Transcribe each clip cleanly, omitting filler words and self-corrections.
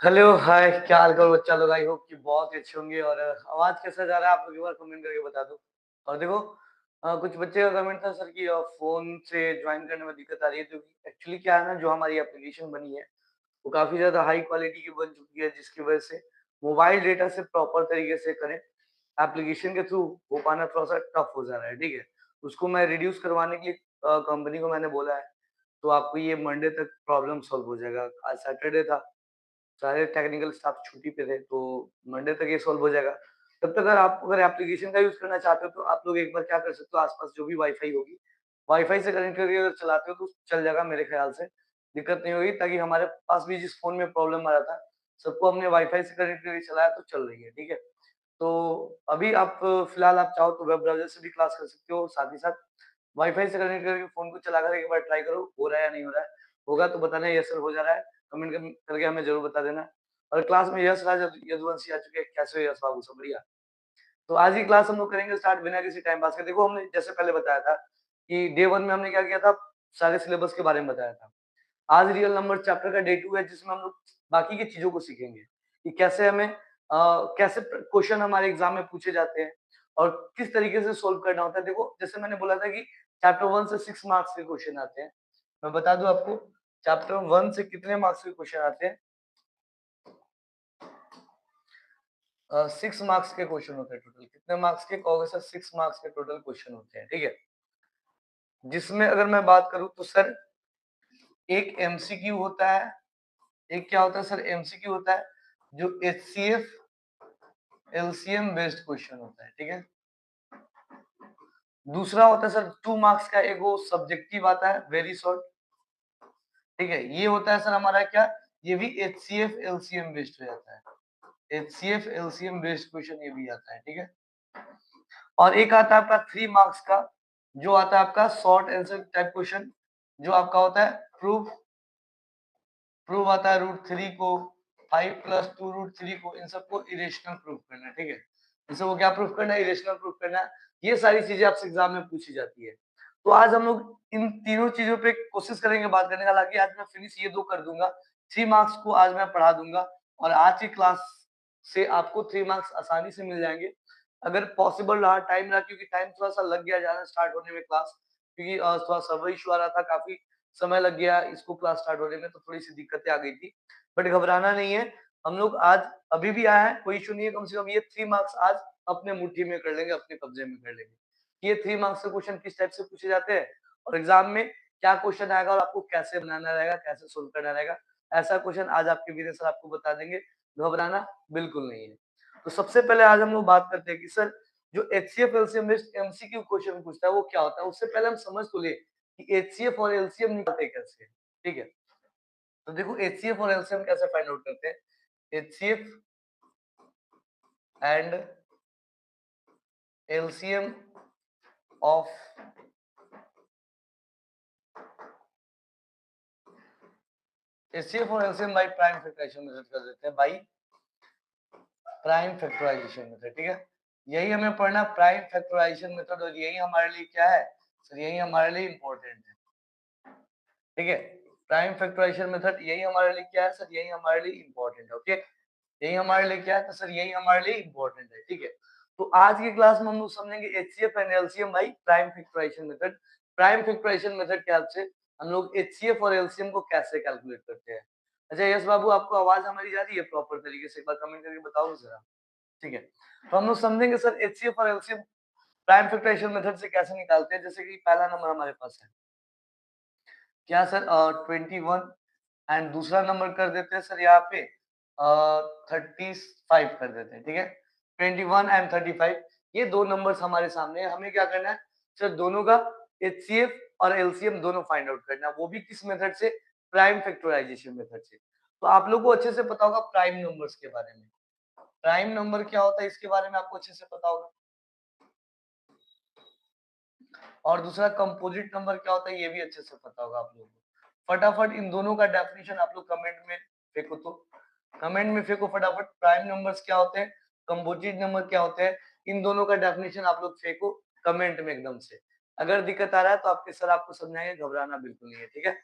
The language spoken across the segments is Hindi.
हेलो, हाय, क्या हाल-चाल बच्चा लोग? आई होप कि बहुत ही अच्छे होंगे और आवाज़ कैसा जा रहा है आप लोग एक बार कमेंट करके बता दो। और देखो कुछ बच्चे का कमेंट था सर कि फ़ोन से जॉइन करने में दिक्कत आ रही है तो एक्चुअली क्या है ना जो हमारी एप्लीकेशन बनी है, वो काफ़ी ज़्यादा हाई क्वालिटी की बन चुकी है जिसकी वज़ह से मोबाइल डेटा से प्रॉपर तरीके से कनेक्ट एप्लीकेशन के थ्रू हो पाना थोड़ा-सा टफ हो जा रहा है, ठीक है? उसको मैं रिड्यूस करवाने के लिए कंपनी को मैंने बोला है, तो आपको ये मंडे तक प्रॉब्लम सॉल्व हो जाएगा। आज सैटरडे था। सारे टेक्निकल स्टाफ छुट्टी पे थे, तो मंडे तक ये सॉल्व हो जाएगा। तब तक अगर एप्लीकेशन का यूज़ करना चाहते हो, तो आप लोग एक बार क्या कर सकते हो, आस-पास जो भी वाईफ़ाई होगी, वाईफ़ाई से कनेक्ट करके अगर चलाते हो, तो चल जाएगा मेरे ख़्याल से, दिक्कत नहीं होगी। ताकि हमारे पास भी जिस फ़ोन में प्रॉब्लम आ रहा था, सबको हमने वाईफ़ाई से कनेक्ट करके चलाया, तो चल रही है, ठीक है? तो अभी आप फ़िलहाल आप चाहो तो वेब ब्राउज़र से भी क्लास कर सकते हो, साथ ही साथ वाईफ़ाई से कनेक्ट करके फ़ोन को चलाकर एक बार ट्राई करो, हो रहा है या नहीं हो रहा है। होगा तो बताना यस सर हो जा रहा है, कमेंट करके हमें ज़रूर बता देना। और क्लास में यश राज यदुवंशी आ चुके हैं, कैसे हो यश बाबू? सब बढ़िया? तो आज की क्लास हम लोग करेंगे स्टार्ट बिना किसी टाइम पास के। देखो हमने जैसे पहले बताया था कि डे 1 में हमने क्या किया था, सारे सिलेबस के बारे में बताया था। आज रियल नंबर चैप्टर का डे 2 है जिसमें हम लोग बाकी की चीज़ों को सीखेंगे कि कैसे हमें कैसे क्वेश्चन हमारे एग्ज़ाम में पूछे जाते हैं और किस तरीके से सोल्व करना होता है। देखो जैसे मैंने बोला था कि चैप्टर 1 से 6 मार्क्स के क्वेश्चन आते हैं। मैं बता दूँ आपको चैप्टर 1 से कितने मार्क्स के क्वेश्चन आते हैं? 6 मार्क्स के क्वेश्चन होते हैं टोटल। कितने मार्क्स के कहोगे सर? 6 मार्क्स के टोटल क्वेश्चन होते हैं, ठीक है? जिसमें अगर मैं बात करूँ तो सर एक एमसीक्यू होता है, एक क्या होता है सर एमसीक्यू होता है, जो एचसीएफ एलसीएम बेस्ड क्वेश्चन होता है, ठीक है? दूसरा होता है सर 2 मार्क्स का एक वो सब्जेक्टिव आता है, वेरी शॉर्ट, ठीक है? ये होता है सर हमारा क्या, ये भी एचसीएफ एलसीएम बेस्ड हो जाता है। एचसीएफ एलसीएम बेस्ड क्वेश्चन ये भी आता है, ठीक है? और एक आता है आपका 3 मार्क्स का, जो आता है आपका शॉर्ट आंसर टाइप क्वेश्चन, जो आपका होता है प्रूफ प्रूफ आता है √3 को, 5 + 2 √3 को, इन सबको इरेशनल प्रूफ करना है, ठीक है? इन सबको क्या प्रूफ करना है? इरेशनल प्रूफ करना है। ये सारी चीजें आपसे एग्जाम में पूछी जाती है। तो आज हम लोग इन तीनों चीजों पे कोशिश करेंगे बात करने का। हालांकि आज मैं फिनिश ये 2 कर दूंगा, 3 मार्क्स को आज मैं पढ़ा दूंगा और आज की क्लास से आपको 3 मार्क्स आसानी से मिल जाएंगे। अगर पॉसिबल रहा, टाइम रहा, क्योंकि टाइम थोड़ा-सा लग गया ज़्यादा स्टार्ट होने में क्लास, क्योंकि थोड़ा सर्वर इश्यू आ रहा था, काफ़ी समय लग गया इसको क्लास स्टार्ट होने में, तो थोड़ी-सी दिक्कतें आ गई थी। बट घबराना नहीं है, हम लोग आज अभी भी आए हैं, कोई इश्यू नहीं है, कम से कम ये 3 मार्क्स आज अपने मुट्ठी में कर लेंगे, अपने कब्जे में कर लेंगे। ये 3 मार्क्स के क्वेश्चन किस टाइप से पूछे जाते हैं और एग्ज़ाम में क्या क्वेश्चन आएगा और आपको कैसे बनाना रहेगा, कैसे सोल्व करना रहेगा, ऐसा क्वेश्चन आज आपके वीरे सर आपको बता देंगे, घबराना बिल्कुल नहीं है। तो सबसे पहले आज हम लोग बात करते हैं कि सर जो HCF LCM based MCQ question पूछता है वो क्या होता है। उससे पहले हम समझ तो ले कि एचसीएफ और एलसीएम निकालते कैसे हैं, ठीक है? तो देखो एचसीएफ और एलसीएम कैसे फाइंड आउट करते हैं। HCF and LCM of HCF और LCM by prime factorisation method कर देते हैं, बाई प्राइम फैक्टराइजेशन मेथड, ठीक है? यही हमें पढ़ना, प्राइम फैक्टराइजेशन मेथड, और यही हमारे लिए क्या है सर, यही हमारे लिए इंपॉर्टेंट है, ठीक है? प्राइम फैक्टराइजेशन मेथड यही हमारे लिए क्या है सर, यही हमारे लिए इंपॉर्टेंट है, ओके? यही हमारे लिए क्या है तो सर यही हमारे लिए इंपॉर्टेंट है, ठीक है? तो आज की क्लास में हम लोग समझेंगे HCF and LCM by prime factorisation method. Prime factorisation method के हेल्प से हम लोग एचसीएफ और एलसीएम को कैसे कैलकुलेट करते हैं। अच्छा यस बाबू, आपको आवाज हमारी जा रही है प्रॉपर तरीके से? एक बार कमेंट करके बताओ जरा, ठीक है? तो हम लोग समझेंगे सर एचसीएफ और एलसीएम प्राइम फैक्टराइजेशन मेथड से कैसे निकालते हैं। जैसे कि पहला नंबर हमारे पास है क्या सर, 21, एंड दूसरा नंबर कर देते हैं सर यहाँ पे 35 कर देते हैं, ठीक है? 21 एंड 35, ये दो नंबर्स हमारे सामने है। हमें क्या करना है सर, दोनों का एचसीएफ और एलसीएम दोनों फाइंड आउट करना है, वो भी किस मेथड से? प्राइम फैक्टराइजेशन मेथड से। तो आप लोग को अच्छे से पता होगा प्राइम नंबर्स के बारे में, प्राइम नंबर क्या होता है इसके बारे में आपको अच्छे से पता होगा। और दूसरा कंपोजिट नंबर क्या होता है ये भी अच्छे से पता होगा आप लोगों को। फटाफट इन दोनों का डेफिनेशन आप लोग कमेंट में फेंको, तो कमेंट में फेंको फटाफट, प्राइम नंबर्स क्या होते हैं, कंपोजिट नंबर क्या होते हैं, इन दोनों का डेफिनेशन आप लोग फेंको कमेंट में एकदम से। अगर दिक्कत आ रहा है तो आपके सर आपको समझाएंगे, घबराना बिल्कुल नहीं है, ठीक है?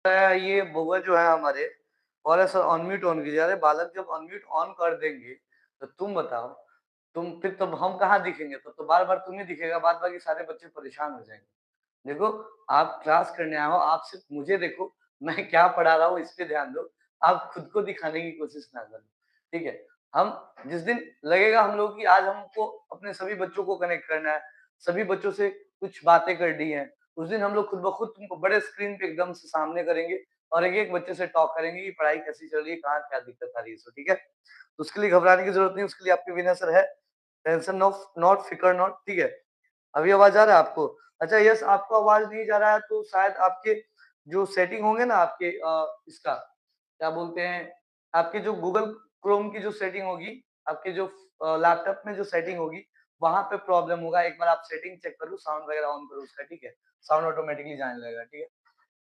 ये बउआ जो है हमारे और ऐसा अनम्यूट ऑन कीजिए। अरे बालक जब अनम्यूट ऑन कर देंगे, तो तुम बताओ, तुम फिर तब हम कहाँ दिखेंगे? तब तो बार-बार तुम ही दिखेगा, बाद बाकी सारे बच्चे परेशान हो जाएँगे। देखो, आप क्लास करने आए हो, आप सिर्फ़ मुझे देखो, मैं क्या पढ़ा रहा हूँ इस पे ध्यान दो। आप खुद को दिखाने की कोशिश ना करो, ठीक है? हम जिस दिन लगेगा हम लोग कि आज हमको अपने सभी बच्चों को कनेक्ट करना है, सभी बच्चों से कुछ बातें करनी है, उस दिन हम लोग खुद ब खुद तुमको बड़े स्क्रीन पे एकदम से सामने करेंगे और एक-एक बच्चे से टॉक करेंगे कि पढ़ाई कैसी चल रही है, कहाँ क्या दिक्कत आ रही है सो, ठीक है? तो उसके लिए घबराने की ज़रूरत नहीं है, उसके लिए आपके विनय सर है। टेंशन ऑफ नॉट, फ़िकर नॉट, ठीक है? अभी आवाज़ आ रहा है आपको? अच्छा यस आपको आवाज़ नहीं जा रहा है तो शायद आपके जो सेटिंग होंगे ना आपके इसका क्या बोलते हैं, आपके जो गूगल क्रोम की जो सेटिंग होगी, आपके जो लैपटॉप में जो सेटिंग होगी, वहाँ पे प्रॉब्लम होगा। एक बार आप सेटिंग चेक करो, साउंड वगैरह ऑन करो उसका, ठीक है? साउंड ऑटोमैटिकली जाने लगेगा, ठीक है?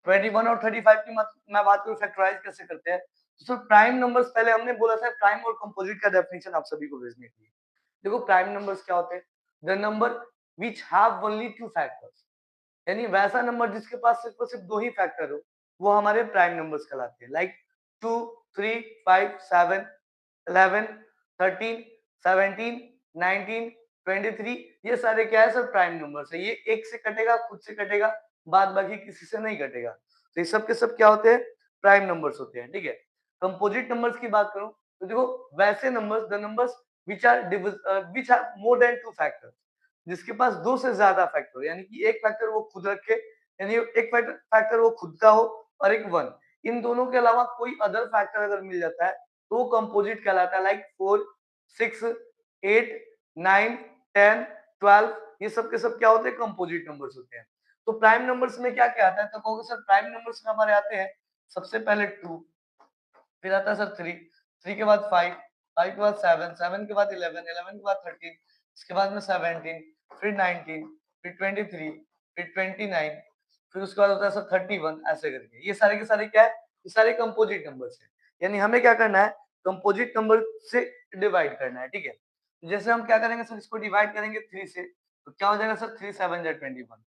21 और 35 की मत मैं बात करूँ फैक्टराइज़ कैसे करते हैं? तो सर प्राइम नंबर्स पहले हमने बोला था प्राइम और कंपोजिट का डेफिनिशन आप सभी को भेजने के लिए। देखो प्राइम नंबर्स क्या होते हैं? The number which have only 2 factors यानी वैसा नंबर जिसके पास सिर्फ और सिर्फ 2 ही फैक्टर हो, वो हमारे प्राइम नंबर्स कहलाते हैं। लाइक 2, 3, 5, 7, 11, 13, 17, 19, 23 ये सारे क्या है सर प्राइम नंबर्स है। ये एक से कटेगा, खुद से कटेगा, बाद बाकी किसी से नहीं कटेगा। तो ये सब के सब क्या होते हैं? प्राइम नंबर्स होते हैं, ठीक है? कंपोजिट नंबर्स की बात करूँ तो देखो वैसे numbers the numbers which have more than 2 factors जिसके पास 2 से ज़्यादा फैक्टर यानी कि एक फैक्टर वो खुद रखे यानी एक फैक्टर वो खुद का हो और एक 1 इन दोनों के अलावा कोई अदर फैक्टर अगर मिल जाता है तो वो कंपोजिट कहलाता है लाइक 4, 6, 8, 9, 10, 12 ये सब के सब क्या होते हैं कंपोजिट नंबर्स होते हैं। तो प्राइम नंबर्स में क्या-क्या आता है? तो कहोगे सर प्राइम नंबर्स में हमारे आते हैं सबसे पहले 2 फिर आता है सर 3, 3 के बाद 5, 5 के बाद 7, 7 के बाद 11, 11 के बाद 13, इसके बाद में 17, फिर 19, फिर 23, फिर 29, फिर उसके बाद होता है सर 31 ऐसे करके। ये सारे के सारे क्या है? ये सारे कंपोजिट नंबर्स हैं। यानी हमें क्या करना है? कंपोजिट नंबर से डिवाइड करना है, ठीक है? जैसे हम क्या करेंगे सर इसको डिवाइड करेंगे 3 से, तो क्या हो जाएगा सर 3 7 जा 21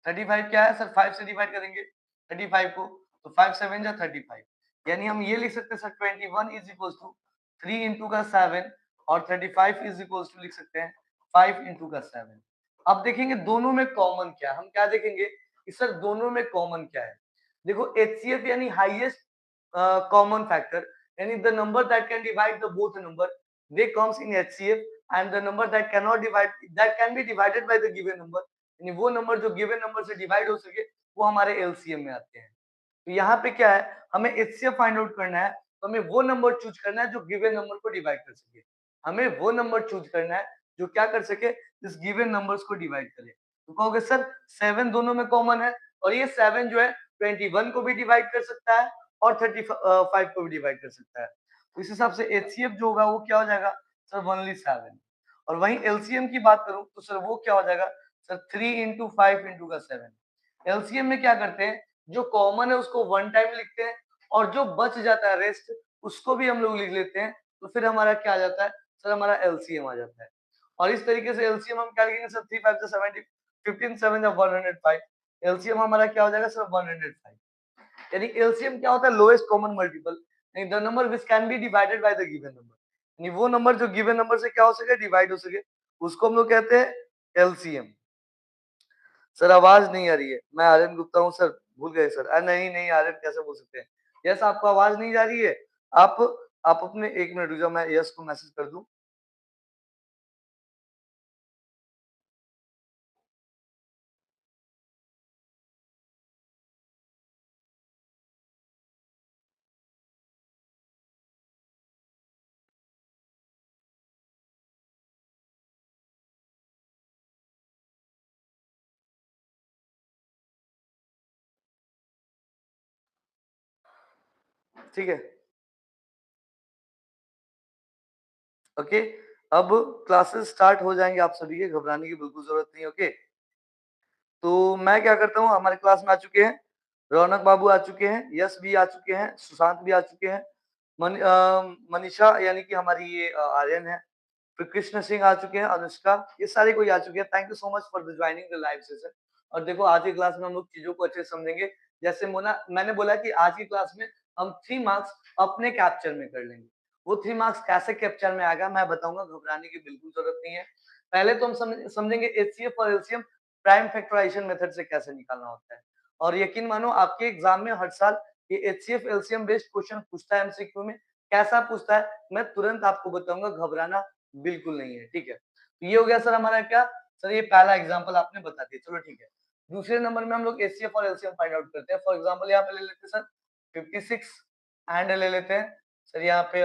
35 क्या है सर 5 से डिवाइड करेंगे 35 को तो 5 7 जा 35 यानी हम ये लिख सकते हैं sir 21 is equal to 3 into का 7 और 35 इज इक्वल टू लिख सकते हैं 5 इंटू का 7 अब देखेंगे दोनों में कॉमन क्या है हम क्या देखेंगे कि सर दोनों में कॉमन क्या है देखो एचसीएफ यानी हाईएस्ट कॉमन फैक्टर यानी the number that can divide the both number they comes in HCF and the number that cannot divide that can be divided by the given number यानी वो नंबर जो गिवन नंबर से डिवाइड हो सके वो हमारे एलसीएम में आते हैं तो यहाँ पे क्या है हमें एचसीएफ फाइंड आउट करना है तो हमें वो नंबर चूज करना है जो गिवन नंबर को डिवाइड कर सके हमें वो नंबर चूज करना है जो क्या कर सके इस गिवन नंबर्स को डिवाइड करे तो कहोगे सर 7 दोनों में कॉमन है और ये 7 जो है 21 को भी डिवाइड कर सकता है और 35 को भी डिवाइड कर सकता है तो इस हिसाब से एचसीएफ जो होगा वो क्या हो जाएगा सर ओनली 7 और वहीं एलसीएम की बात करूं तो सर वो क्या हो जाएगा सर 3 इंटू 5 इंटू का 7 एलसीएम में क्या करते हैं जो कॉमन है उसको वन टाइम लिखते हैं और जो बच जाता है रेस्ट उसको भी हम लोग लिख लेते हैं तो फिर हमारा क्या आ जाता है सर हमारा एलसीएम आ जाता है और इस तरीके से एलसीएम हम क्या लिखेंगे सर 3 5 से 70 15 7 या 105 एलसीएम हमारा क्या हो जाएगा सर 105 यानी एलसीएम क्या होता है लोएस्ट कॉमन मल्टीपल यानी the number which can be divided by the given number यानी वो नंबर जो गिवन नंबर से क्या हो सके डिवाइड हो सके उसको हम लोग कहते हैं एलसीएम सर आवाज नहीं आ रही है मैं आर्यन गुप्ता हूँ सर भूल गए सर नहीं नहीं आर्यन कैसे बोल सकते हैं यस आपको आवाज नहीं जा रही है आप आप अपने एक मिनट रुक जाओ मैं यस को मैसेज कर दूं ठीक है ओके अब क्लासेस स्टार्ट हो जाएंगे आप सभी के घबराने की बिल्कुल जरूरत नहीं ओके तो मैं क्या करता हूँ हमारे क्लास में आ चुके हैं रौनक बाबू आ चुके हैं यश भी आ चुके हैं सुशांत भी आ चुके हैं मनीषा यानी कि हमारी ये आर्यन है फिर कृष्ण सिंह आ चुके हैं अनुष्का ये सारे कोई आ चुके हैं thank you so much for the joining the live session और देखो आज की क्लास में हम लोग चीजों को अच्छे से समझेंगे जैसे मोना मैंने बोला कि आज की क्लास में हम 3 मार्क्स अपने कैप्चर में कर लेंगे। वो 3 मार्क्स कैसे कैप्चर में आएगा मैं बताऊँगा, घबराने की बिल्कुल ज़रूरत नहीं है। पहले तो हम समझेंगे एचसीएफ और एलसीएम प्राइम फैक्टराइजेशन मेथड से कैसे निकालना होता है। और यकीन मानो आपके एग्ज़ाम में हर साल ये एचसीएफ एलसीएम बेस्ड क्वेश्चन पूछता है एमसीक्यू में। कैसा पूछता है मैं तुरंत आपको बताऊँगा, घबराना बिल्कुल नहीं है, ठीक है? तो ये हो गया सर हमारा क्या? सर ये पहला एग्ज़ाम्पल आपने बता दिया, चलो ठीक है। दूसरे नंबर में हम लोग एचसीएफ और एलसीएम फाइंड आउट करते हैं। फॉर एग्ज़ाम्पल यहाँ पे ले लेते हैं सर 56 एंड ले लेते हैं सर यहाँ पे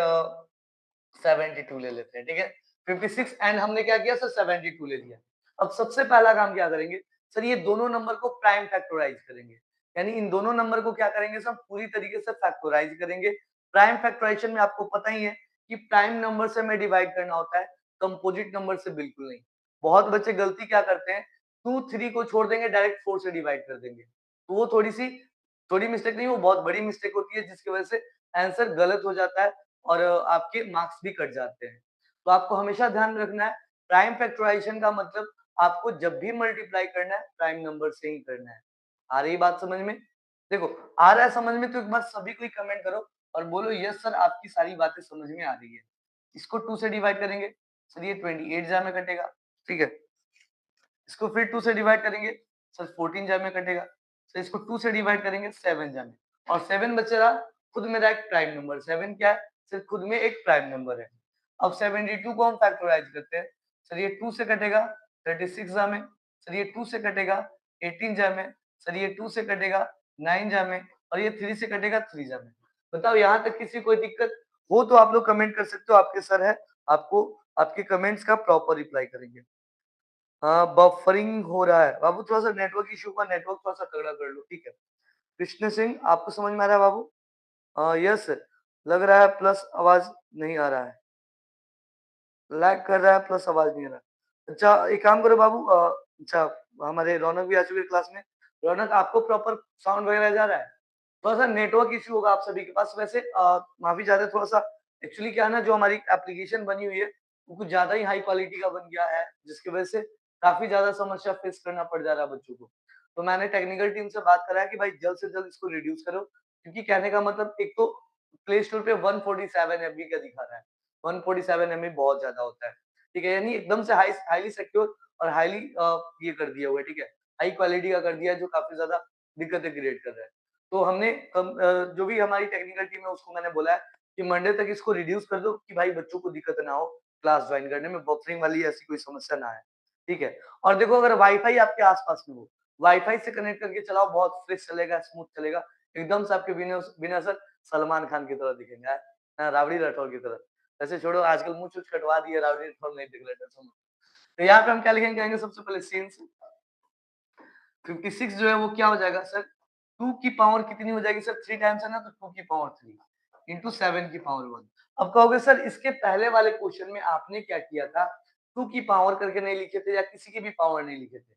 72 ले लेते हैं, ठीक है? 56 एंड हमने क्या किया सर 72 ले लिया। अब सबसे पहला काम क्या करेंगे? सर ये दोनों नंबर को प्राइम फैक्टराइज़ करेंगे। यानी इन दोनों नंबर को क्या करेंगे सर पूरी तरीके से फैक्टराइज़ करेंगे। प्राइम फैक्टराइज़ेशन में आपको पता ही है कि प्राइम नंबर से हमें डिवाइड करना होता है, कंपोजिट नंबर से बिल्कुल नहीं। बहुत बच्चे गलती क्या करते हैं 2, 3 को छोड़ देंगे, डायरेक्ट 4 से डिवाइड कर देंगे। तो वो थोड़ी मिस्टेक नहीं, वो बहुत बड़ी मिस्टेक होती है जिसकी वजह से आंसर गलत हो जाता है और आपके मार्क्स भी कट जाते हैं। तो आपको हमेशा ध्यान रखना है प्राइम फैक्टराइजेशन का मतलब आपको जब भी मल्टीप्लाई करना है प्राइम नंबर से ही करना है। आ रही बात समझ में? देखो आ रहा है समझ में तो एक बार सभी कोई कमेंट करो और बोलो यस सर आपकी सारी बातें समझ में आ रही है। इसको 2 से डिवाइड करेंगे, सर ये 28 जा में कटेगा, ठीक है? इसको फिर 2 से डिवाइड करेंगे, सर 14 जा में कटेगा। सर इसको 2 से डिवाइड करेंगे 7 जा में और 7 बचेगा खुद मेरा एक प्राइम नंबर। 7 क्या है? सर खुद में एक प्राइम नंबर है। अब 72 को हम फैक्टराइज करते हैं। सर ये 2 से कटेगा 36 जा में, सर ये 2 से कटेगा 18 जा में, सर ये 2 से कटेगा 9 जा में और ये 3 से कटेगा 3 जा में। बताओ यहाँ तक किसी कोई दिक्कत हो तो आप लोग कमेंट कर सकते हो, आपके सर है, आपको आपके कमेंट्स का प्रॉपर रिप्लाई करेंगे। हाँ, बफरिंग हो रहा है। बाबू थोड़ा-सा नेटवर्क इश्यू का नेटवर्क थोड़ा-सा तगड़ा कर लो, ठीक है। कृष्ण सिंह आपको समझ में आ रहा है बाबू? यस लग रहा है प्लस आवाज़ नहीं आ रहा है। लैग कर रहा है प्लस आवाज़ नहीं आ रहा है। अच्छा एक काम करो बाबू अच्छा हमारे रौनक भी आ चुके हैं क्लास में। रौनक आपको प्रॉपर साउंड वगैरह जा रहा है? थोड़ा-सा नेटवर्क इश्यू होगा आप सभी के पास। वैसे माफ़ी चाहते हैं थोड़ा-सा एक्चुअली क्या है ना जो हमारी एप्लीकेशन बनी हुई है, वो कुछ ज़्यादा ही हाई क्वालिटी का बन गया है, जिसकी वजह से काफ़ी ज़्यादा समस्या फेस करना पड़ जा रहा है बच्चों को। तो मैंने टेक्निकल टीम से बात करा है कि भाई जल्द से जल्द इसको रिड्यूस करो, क्योंकि कहने का मतलब एक तो प्ले स्टोर पे 147 एमबी का दिखा रहा है। 147 एमबी बहुत ज़्यादा होता है, ठीक है? यानी एकदम से हाईली सिक्योर और हाईली ये कर दिया हुआ है, ठीक है? हाई क्वालिटी का कर दिया है जो काफ़ी ज़्यादा दिक्कतें क्रिएट कर रहा है। तो हमने जो भी हमारी टेक्निकल टीम है उसको मैंने बोला है कि मंडे तक इसको रिड्यूस कर दो कि भाई बच्चों को दिक्कत ना हो क्लास ज्वाइन करने में, बफरिंग वाली ऐसी कोई समस्या ना आए, ठीक है? और देखो अगर वाईफाई आपके आस-पास में हो, वाईफाई से कनेक्ट करके चलाओ, बहुत फ्रेश चलेगा, स्मूथ चलेगा, एकदम से आपके बिना बिना सर सलमान खान की तरह दिखेंगे, राबड़ी राठौर की तरह। वैसे छोड़ो आजकल मूंछ-वूछ कटवा दिए, राबड़ी राठौर नहीं दिख रहा है, टेंशन मत। तो यहाँ पे हम क्या लिखेंगे, कहेंगे सबसे पहले सीन्स 56 जो है वो क्या हो जाएगा सर 2 की पावर कितनी हो जाएगी सर 3 टाइम्स है ना, तो 2 की पावर 3 इंटू 7 की पावर 1। अब कहोगे सर इसके पहले वाले क्वेश्चन में आपने क्या किया था 2 की पावर करके नहीं लिखे थे या किसी की भी पावर नहीं लिखे थे।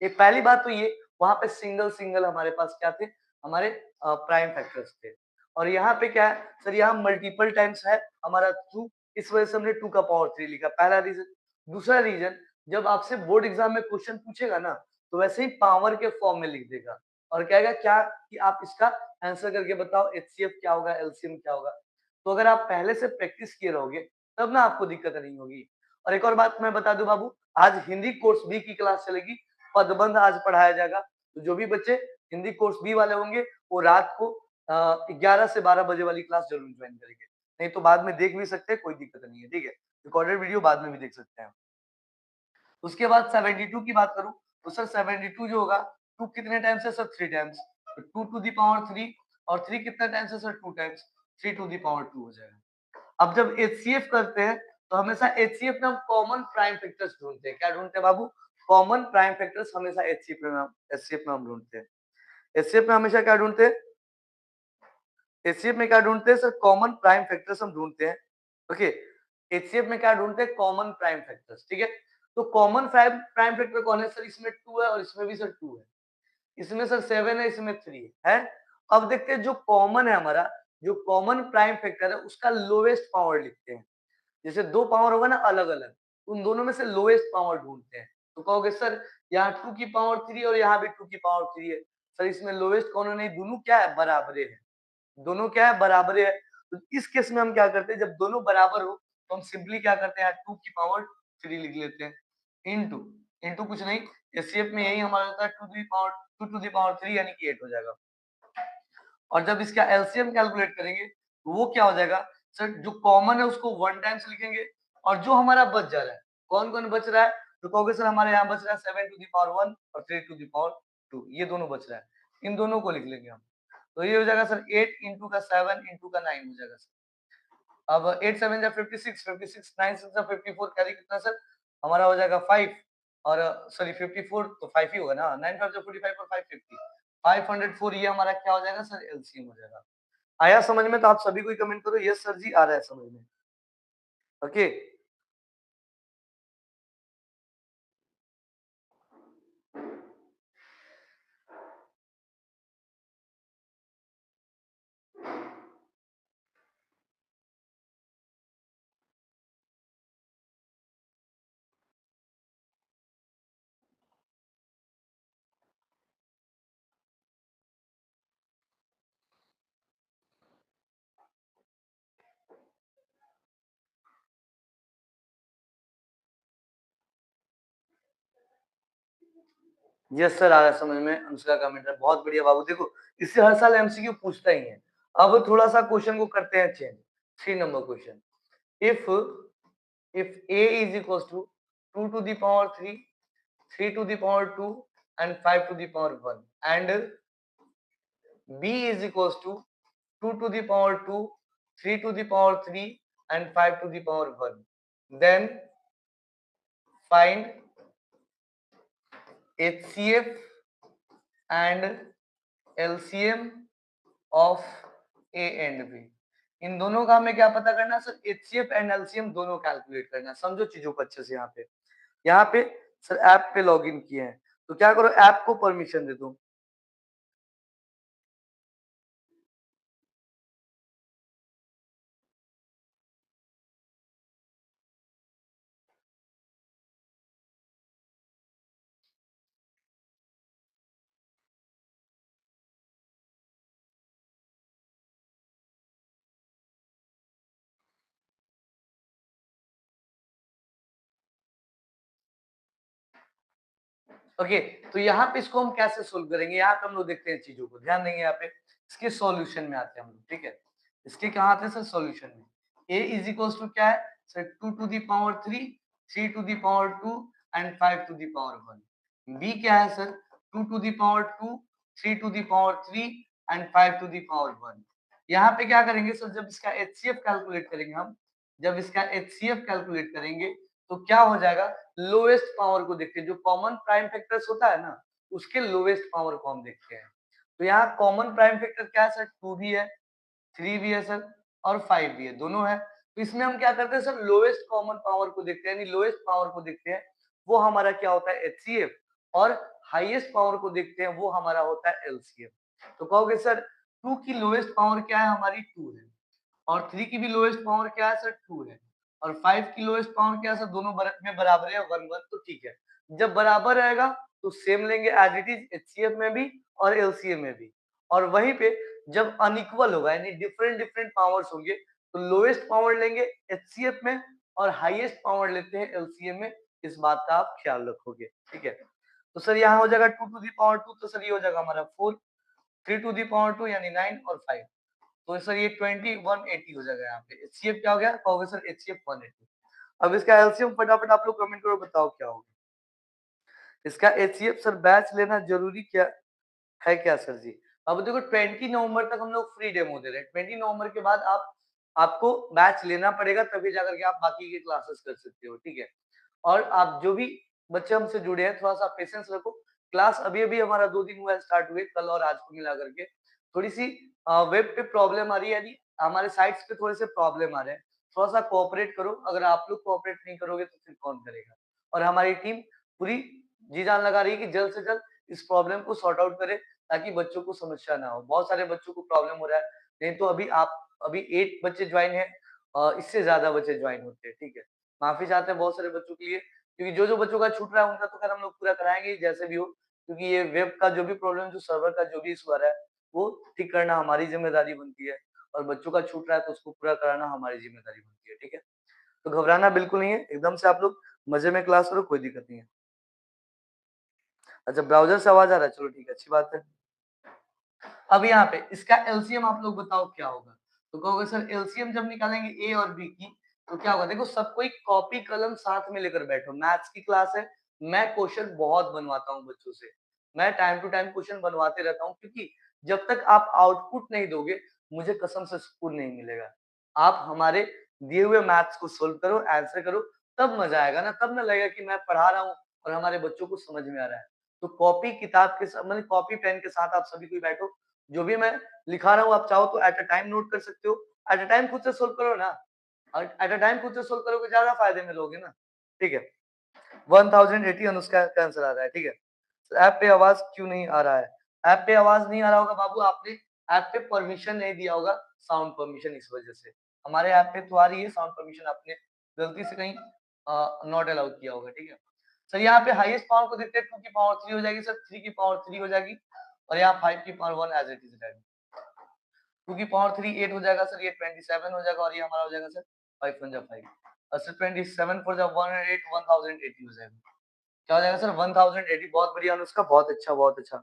ये पहली बात तो ये वहां पे सिंगल सिंगल हमारे पास क्या थे, हमारे प्राइम फैक्टर्स थे। और यहाँ पे क्या है सर, यहाँ मल्टीपल टाइम्स है हमारा 2, इस वजह से हमने 2 का पावर 3 लिखा, पहला रीजन। दूसरा रीजन, जब आपसे बोर्ड एग्जाम में क्वेश्चन पूछेगा ना तो वैसे ही पावर के फॉर्म में लिख देगा और कहेगा क्या कि आप इसका आंसर करके बताओ एचसीएफ क्या होगा, एलसीएम क्या होगा। तो अगर आप पहले से प्रैक्टिस किए रहोगे तब ना आपको दिक्कत नहीं होगी। और एक और बात मैं बता दूं बाबू, आज हिंदी कोर्स बी की क्लास चलेगी, पदबंध आज पढ़ाया जाएगा। तो जो भी बच्चे हिंदी कोर्स बी वाले होंगे वो रात को 11 से 12 बजे वाली क्लास जरूर ज्वाइन करेंगे, नहीं तो बाद में देख भी सकते हैं, कोई दिक्कत नहीं है, ठीक है? रिकॉर्डेड वीडियो बाद में भी देख सकते हैं। उसके बाद 72 की बात करूं तो सर 72 जो होगा 2 कितने टाइम्स है सर 3 टाइम्स, तो 2 टू दी पावर 3 और 3 कितना टाइम्स है sir 2 times, 3 to the power 2 हो जाएगा। अब जब एचसीएफ करते हैं तो हमेशा एचसीएफ में हम कॉमन प्राइम फैक्टर्स ढूंढते हैं। क्या ढूंढते हैं बाबू? कॉमन प्राइम फैक्टर्स हमेशा एचसीएफ में हम ढूंढते हैं। एचसीएफ में हमेशा क्या ढूंढते हैं? एचसीएफ में क्या ढूंढते हैं सर? कॉमन प्राइम फैक्टर्स हम ढूंढते हैं। ओके, एचसीएफ में क्या ढूंढते हैं? कॉमन प्राइम फैक्टर्स, ठीक है? तो कॉमन प्राइम प्राइम फैक्टर कौन है सर? इसमें 2 है और इसमें भी सर 2 है, इसमें सर 7 है, इसमें 3 है। अब देखते हैं जो कॉमन है हमारा, जो कॉमन प्राइम फैक्टर है उसका लोएस्ट पावर लिखते हैं। जैसे दो पावर होगा ना अलग अलग, उन दोनों में से लोएस्ट पावर ढूंढते हैं। तो कहोगे सर यहाँ 2 की पावर 3 और यहाँ भी 2 की पावर 3 है, सर इसमें लोएस्ट कौन है? नहीं, दोनों क्या है? बराबरे हैं। दोनों क्या है? बराबरे है। तो इस केस में हम क्या करते हैं, जब दोनों बराबर हो तो हम सिंपली क्या करते हैं, 2 की पावर 3 लिख लेते हैं। इनटू इनटू कुछ नहीं, एचसीएफ में यही हमारा होता है 2 टू द पावर 3 यानी कि 8 हो जाएगा। और जब इसका एलसीएम कैलकुलेट करेंगे तो वो क्या हो जाएगा सर, जो कॉमन है उसको 1 टाइम्स लिखेंगे और जो हमारा बच जा रहा है, कौन-कौन बच रहा है? तो कहोगे सर हमारे यहाँ बच रहा है 7 टू द पावर 1 और 3 टू द पावर 2, ये दोनों बच रहा है। इन दोनों को लिख लेंगे हम। तो ये हो जाएगा सर 8 इंटू का 7 इंटू का 9 हो जाएगा सर। अब 8 7 जा 56, 56 9 6 जा 54, कैरी कितना सर? हमारा हो जाएगा 5 और सॉरी 54 तो 5 ही होगा ना, 9 5 जा 45 और 5 50, 504 ये हमारा क्या हो जाएगा सर? एलसीएम हो जाएगा। आया समझ में? तो आप सभी कोई कमेंट करो, यस सर जी आ रहा है समझ में। ओके। यस सर आ रहा है समझ में। अनुष्का कमेंट है, बहुत बढ़िया बाबू। देखो इससे हर साल एमसीक्यू पूछता ही है। अब थोड़ा सा क्वेश्चन को करते हैं change. 3 number question, if if a is equals to 2 to the power 3, 3 to the power 2 and 5 to the power 1 and b is equals to 2 to the power 2, 3 to the power 3 and 5 to the power 1, then find HCF and LCM of A and B। इन दोनों का हमें क्या पता करना है सर? HCF एंड LCM दोनों कैलकुलेट करना है। समझो चीजों को अच्छे से। यहाँ पे सर ऐप पे लॉगिन किए हैं तो क्या करो, ऐप को परमिशन दे दो। ओके, तो यहाँ पे इसको हम कैसे सोल्व करेंगे? यहाँ पे हम लोग देखते हैं चीजों को, ध्यान देंगे। यहाँ पे इसके सॉल्यूशन में आते हैं हम लोग, ठीक है। इसके कहाँ आते हैं सर? सॉल्यूशन में। a इज इक्वल्स टू क्या है sir? 2 to the power 3, 3 to the power 2 and 5 to the power 1। b क्या है sir? 2 to the power 2, 3 to the power 3 and 5 to the power 1। यहाँ पे क्या करेंगे सर? जब इसका एचसीएफ कैलकुलेट करेंगे हम, जब इसका एचसीएफ कैलकुलेट करेंगे तो क्या हो जाएगा? लोएस्ट पावर को देखते हैं, जो कॉमन प्राइम फैक्टर्स होता है ना, उसके लोएस्ट पावर को हम देखते हैं। तो यहाँ कॉमन प्राइम फैक्टर क्या है सर? 2 भी है, 3 भी है सर और 5 भी है, दोनों है। तो इसमें हम क्या करते हैं सर? लोएस्ट कॉमन पावर को देखते हैं, यानी लोएस्ट पावर को देखते हैं। वो हमारा क्या होता है? एचसीएफ। और हाईएस्ट पावर को देखते हैं, वो हमारा होता है एलसीएम। तो कहोगे सर 2 की लोएस्ट पावर क्या है? हमारी 2 है। और 3 की भी लोएस्ट पावर क्या है सर? 2 है। और 5 की लोएस्ट पावर क्या है सर? दोनों में बराबर है, 1 1, तो ठीक है। जब बराबर रहेगा तो सेम लेंगे एज इट इज, एचसीएफ में भी और एलसीएम में भी। और वहीं पे जब अनइक्वल होगा, यानी डिफरेंट डिफरेंट पावर्स होंगे, तो लोएस्ट पावर लेंगे एचसीएफ में और हाईएस्ट पावर लेते हैं एलसीएम में। इस बात का आप ख्याल रखोगे, ठीक है। तो सर यहाँ हो जाएगा 2 टू द पावर 2, तो सर ये हो जाएगा हमारा 4, 3 टू द पावर 2 यानी 9 और 5, तो सर ये 20 180 हो जाएगा। यहाँ पे एचसीएफ क्या हो गया? कहोगे सर एचसीएफ 180। अब इसका एलसीएम फटाफट आप लोग कमेंट करो, बताओ क्या होगा इसका एचसीएफ। सर बैच लेना जरूरी क्या है क्या सर जी? अब देखो 20 नवंबर तक हम लोग फ्री डेमो दे रहे हैं। 20 नवंबर के बाद आप आपको बैच लेना पड़ेगा, तभी जाकर के आप बाकी के क्लासेस कर सकते हो, ठीक है। और आप जो भी बच्चे हमसे जुड़े हैं, थोड़ा सा पेशेंस रखो। क्लास अभी अभी हमारा 2 दिन हुआ है स्टार्ट हुए, कल और आज को मिला करके। थोड़ी सी वेब पे प्रॉब्लम आ रही है, यानी हमारे साइट्स पे थोड़े से प्रॉब्लम आ रहे हैं। थोड़ा सा कोऑपरेट करो, अगर आप लोग कोऑपरेट नहीं करोगे तो फिर कौन करेगा? और हमारी टीम पूरी जी जान लगा रही है कि जल्द से जल्द इस प्रॉब्लम को सॉर्ट आउट करे, ताकि बच्चों को समस्या ना हो। बहुत सारे बच्चों को प्रॉब्लम हो रहा है, नहीं तो अभी 8 बच्चे ज्वाइन है, इससे ज्यादा बच्चे ज्वाइन होते हैं, ठीक है। माफी चाहते हैं बहुत सारे बच्चों के लिए, क्योंकि जो जो बच्चों का छूट रहा है उनका तो खैर हम लोग पूरा कराएंगे ही जैसे भी हो। क्योंकि ये वेब का जो भी प्रॉब्लम, जो सर्वर का जो भी इश्यू आ रहा है, वो ठीक करना हमारी ज़िम्मेदारी बनती है और बच्चों का छूट रहा है तो उसको पूरा कराना हमारी ज़िम्मेदारी बनती है, ठीक है? तो घबराना बिल्कुल नहीं है, एकदम से आप लोग मज़े में क्लास करो, कोई दिक्कत नहीं है। अच्छा, ब्राउज़र से आवाज़ आ रहा है, चलो ठीक है, अच्छी बात है। अब यहाँ पे इसका एलसीएम आप लोग बताओ क्या होगा? तो कहोगे सर एलसीएम जब निकालेंगे ए और बी की तो क्या होगा? देखो सब कोई कॉपी कलम साथ में लेकर बैठो। मैथ्स की क्लास है, मैं क्वेश्चन बहुत बनवाता हूँ बच्चों से। मैं टाइम टू टाइम क्वेश्चन बनवाते रहता हूँ क्योंकि जब तक आप आउटपुट नहीं दोगे, मुझे कसम से सुकून नहीं मिलेगा। आप हमारे दिए हुए मैथ्स को सोल्व करो, आंसर करो, तब मज़ा आएगा ना, तब ना लगेगा कि मैं पढ़ा रहा हूँ और हमारे बच्चों को समझ में आ रहा है। तो कॉपी किताब के साथ मतलब कॉपी पेन के साथ आप सभी कोई बैठो, जो भी मैं लिखा रहा हूँ आप चाहो तो एट अ टाइम नोट कर सकते हो। एट अ टाइम खुद से सोल्व करो ना। एट अ टाइम खुद से सोल्व करोगे ज़्यादा फ़ायदे में लोगे ना। ठीक है। 1080 अनुष्का का आंसर आ रहा है, ठीक है। ऐप पे आवाज़ क्यों नहीं आ रहा है? ऐप पे आवाज़ नहीं आ रहा होगा बाबू, आपने ऐप पे परमिशन नहीं दिया होगा, साउंड परमिशन इस वज़ह से। हमारे ऐप पे तो आ रही है साउंड परमिशन, आपने गलती से कहीं नॉट अलाउ किया होगा, ठीक है। सर यहाँ पे हाईएस्ट पावर को देखते हैं 2 की पावर 3 हो जाएगी सर, 3 की पावर 3 हो जाएगी और यहाँ 5 की पावर 1 एज़ इट इज़ रहेगा। 2 की पावर 3 8 हो जाएगा सर, ये 27 हो जाएगा और ये हमारा हो जाएगा सर 5 1 जा 5 और सर 27 4 जा 108 1080 हो जाएगा। क्या हो जाएगा सर 1080। बहुत बढ़िया अनुष्का, बहुत अच्छा, बहुत अच्छा।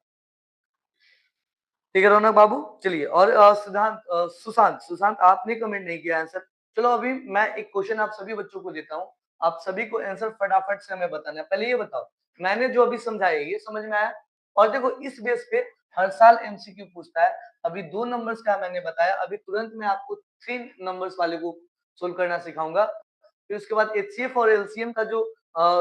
ठीक है रौनक बाबू, चलिए और सुशांत सुशांत आपने कमेंट नहीं किया आंसर। चलो अभी मैं एक क्वेश्चन आप सभी बच्चों को देता हूँ, आप सभी को आंसर फटाफट से हमें बताना है। पहले ये बताओ, मैंने जो अभी समझाया ये समझ में आया? और देखो इस बेस पे हर साल एमसीक्यू पूछता है। अभी 2 नंबर्स का मैंने बताया, अभी तुरंत मैं आपको 3 नंबर्स वाले को सोल्व करना सिखाऊंगा। फिर उसके बाद एचसीएफ और एलसीएम का जो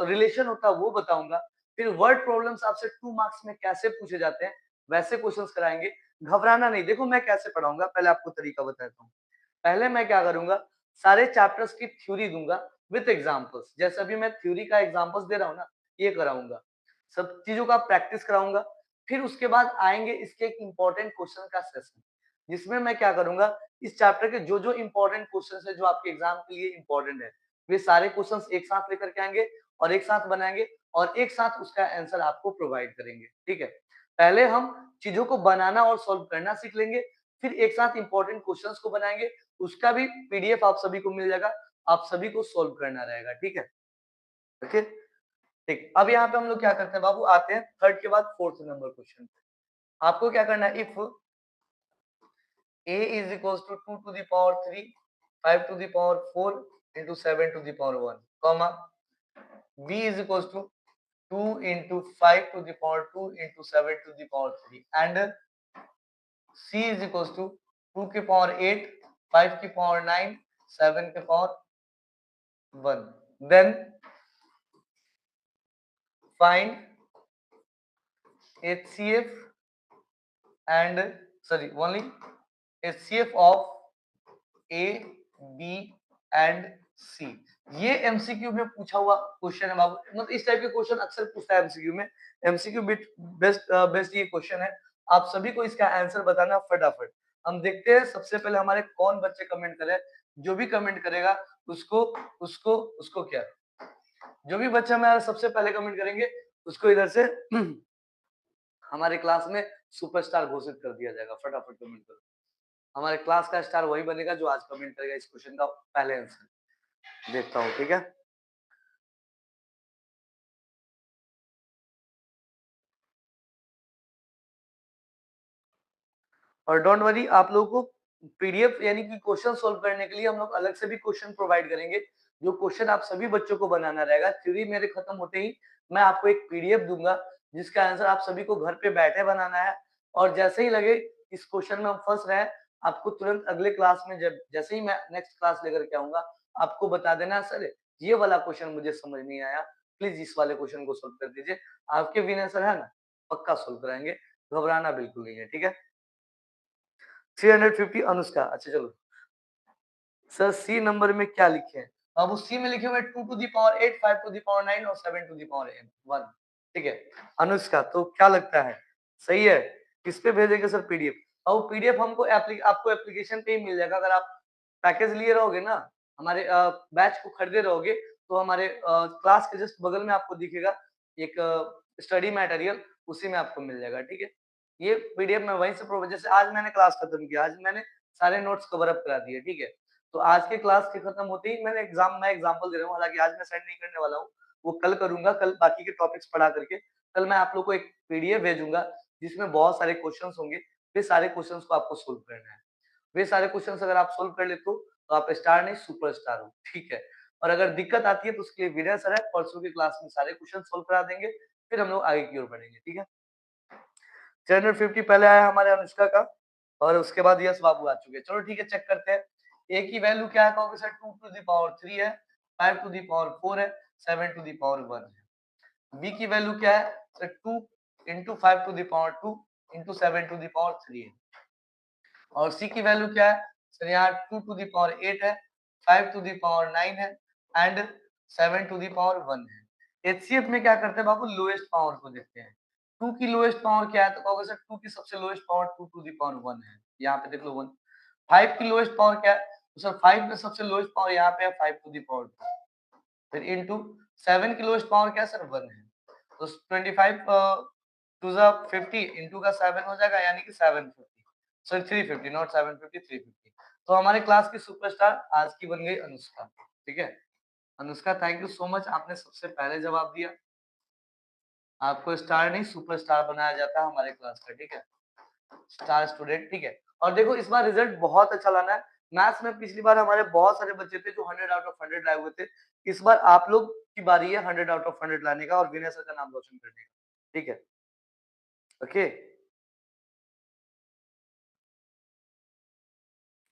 रिलेशन होता है वो बताऊंगा। फिर वर्ड प्रॉब्लम्स आपसे 2 मार्क्स में कैसे पूछे जाते हैं वैसे क्वेश्चंस कराएंगे। घबराना नहीं, देखो मैं कैसे पढ़ाऊंगा पहले आपको तरीका बताता हूँ। पहले मैं क्या करूंगा, सारे चैप्टर्स की थ्योरी दूंगा विद एग्जांपल्स। जैसे अभी मैं थ्योरी का एग्जांपल्स दे रहा हूँ ना, ये कराऊंगा। सब चीजों का प्रैक्टिस कराऊंगा। फिर उसके बाद आएंगे इसके एक इंपॉर्टेंट क्वेश्चन का सेशन, जिसमें मैं क्या करूंगा, इस चैप्टर के जो जो इंपॉर्टेंट क्वेश्चन है जो आपके एग्जाम के लिए इंपॉर्टेंट है, वे सारे क्वेश्चंस एक साथ लेकर के आएंगे और एक साथ बनाएंगे और एक साथ उसका आंसर आपको प्रोवाइड करेंगे। ठीक है, पहले हम चीजों को बनाना और सॉल्व करना सीख लेंगे, फिर एक साथ इंपॉर्टेंट क्वेश्चंस को बनाएंगे, उसका भी पीडीएफ आप सभी को मिल जाएगा, आप सभी को सॉल्व करना रहेगा। ठीक है, ओके, ठीक। अब यहाँ पे हम लोग क्या करते हैं बाबू, आते हैं थर्ड के बाद फोर्थ नंबर क्वेश्चन पे। आपको क्या करना है, if a is equals to 2 to the power 3, 5 to the power 4 into 7 to the power 1, comma b is equals to 2 into 5 to the power 2 into 7 to the power 3 and c is equals to 2 की पावर 8, 5 की पावर 9, 7 की power 1, then find HCF and sorry only HCF of A, B and C। ये एमसीक्यू में पूछा हुआ क्वेश्चन है बाबू, मतलब इस टाइप के क्वेश्चन अक्सर पूछता है एमसीक्यू में। एमसीक्यू बिट बेस्ट बेस्ट ये क्वेश्चन है, आप सभी को इसका आंसर बताना फटाफट। हम देखते हैं सबसे पहले हमारे कौन बच्चे कमेंट करे, जो भी कमेंट करेगा उसको उसको उसको क्या, जो भी बच्चा हमारा सबसे पहले कमेंट करेंगे उसको इधर से हमारे क्लास में सुपरस्टार घोषित कर दिया जाएगा। फटाफट कमेंट करो, हमारे क्लास का स्टार वही बनेगा जो आज कमेंट करेगा इस क्वेश्चन का पहले आंसर। देखता हूँ, ठीक है। और डोंट वरी, आप लोगों को पीडीएफ यानी कि क्वेश्चन सोल्व करने के लिए हम लोग अलग से भी क्वेश्चन प्रोवाइड करेंगे, जो क्वेश्चन आप सभी बच्चों को बनाना रहेगा। थ्योरी मेरे खत्म होते ही मैं आपको एक पीडीएफ दूंगा जिसका आंसर आप सभी को घर पे बैठे बनाना है। और जैसे ही लगे इस क्वेश्चन में हम फंस रहे हैं, आपको तुरंत अगले क्लास में जब जैसे ही मैं नेक्स्ट क्लास लेकर के आऊंगा, आपको बता देना सर ये वाला क्वेश्चन मुझे समझ नहीं आया, प्लीज इस वाले क्वेश्चन को सोल्व कर दीजिए। आपके विनय सर है ना, पक्का सोल्व कराएंगे, घबराना बिल्कुल नहीं है, ठीक है। 350 अनुष्का, अच्छा चलो। सर सी नंबर में क्या लिखे हैं? अब उस सी में लिखे हुए 2 to the power 8, 5 to the power 9 और 7 टू दी पावर 1। ठीक है अनुष्का, तो क्या लगता है सही है? किस पे भेजेंगे सर पीडीएफ? और पीडीएफ हमको आपको एप्लीकेशन पे ही मिल जाएगा। अगर आप पैकेज लिए रहोगे ना, हमारे बैच को खरीदे रहोगे, तो हमारे क्लास के जस्ट बगल में आपको दिखेगा एक स्टडी मटेरियल, उसी में आपको मिल जाएगा, ठीक है। ये पीडीएफ मैं वहीं से जैसे आज मैंने क्लास खत्म किया, आज मैंने सारे नोट्स कवर अप करा दिए, ठीक है। तो आज के क्लास के खत्म होते ही मैं एग्जाम्पल दे रहा हूँ, हालांकि आज मैं सेंड नहीं करने वाला हूँ, वो कल करूंगा। कल बाकी के टॉपिक्स पढ़ा करके कल मैं आप लोग को एक पीडीएफ भेजूंगा जिसमें बहुत सारे क्वेश्चंस होंगे। वे सारे क्वेश्चंस को आपको सोल्व करना है। वे सारे क्वेश्चंस अगर आप सोल्व कर लेते हो तो आप स्टार नहीं सुपरस्टार हो, ठीक है। और अगर दिक्कत आती है तो उसके लिए विनय सर है, परसों की क्लास में सारे क्वेश्चन सोल्व करा देंगे, फिर हम लोग आगे की ओर बढ़ेंगे, ठीक है। 350 पहले आया हमारे अनुष्का का और उसके बाद यश बाबू आ चुके हैं। चलो ठीक है, चेक करते हैं। ए की वैल्यू क्या है, कहोगे सर 2 टू द पावर 3 है, 5 टू द पावर 4 है, 7 टू द पावर 1 है। बी की वैल्यू क्या है sir, 2 into 5 to the power 2 into 7 to the power 3 है। और सी की वैल्यू क्या है सर, यहाँ 2 टू द पावर 8 है, 5 टू द पावर 9 है एंड 7 टू द पावर 1 है। एचसीएफ में क्या करते हैं बाबू, लोएस्ट पावर को देखते हैं। 2 की लोएस्ट पावर क्या है, तो कहोगे सर 2 की सबसे lowest power 2 to the power 1 है, यहाँ पे देख लो 1। 5 की लोएस्ट पावर क्या है, तो सर 5 में सबसे लोएस्ट पावर यहाँ पे है 5 टू द पावर 2। फिर इनटू 7 की लोएस्ट पावर क्या है सर, 1 है। तो 25 टू द 50 इनटू का 7 हो जाएगा, यानी कि 750, सॉरी 350, नॉट 750, 350। तो हमारे क्लास की सुपरस्टार आज की बन गई अनुष्का, ठीक है। Anushka, thank you so much, आपने सबसे पहले जवाब दिया। आपको स्टार नहीं सुपरस्टार बनाया जाता है हमारे क्लास का, ठीक है। स्टार स्टूडेंट, ठीक है। और देखो इस बार रिजल्ट बहुत अच्छा लाना है। मैथ्स में पिछली बार हमारे बहुत सारे बच्चे थे जो 100 आउट ऑफ 100 लाए हुए थे। इस बार आप लोग की बारी है 100 आउट ऑफ 100 लाने का और विनय सर का नाम रोशन करने का, ठीक है। ओके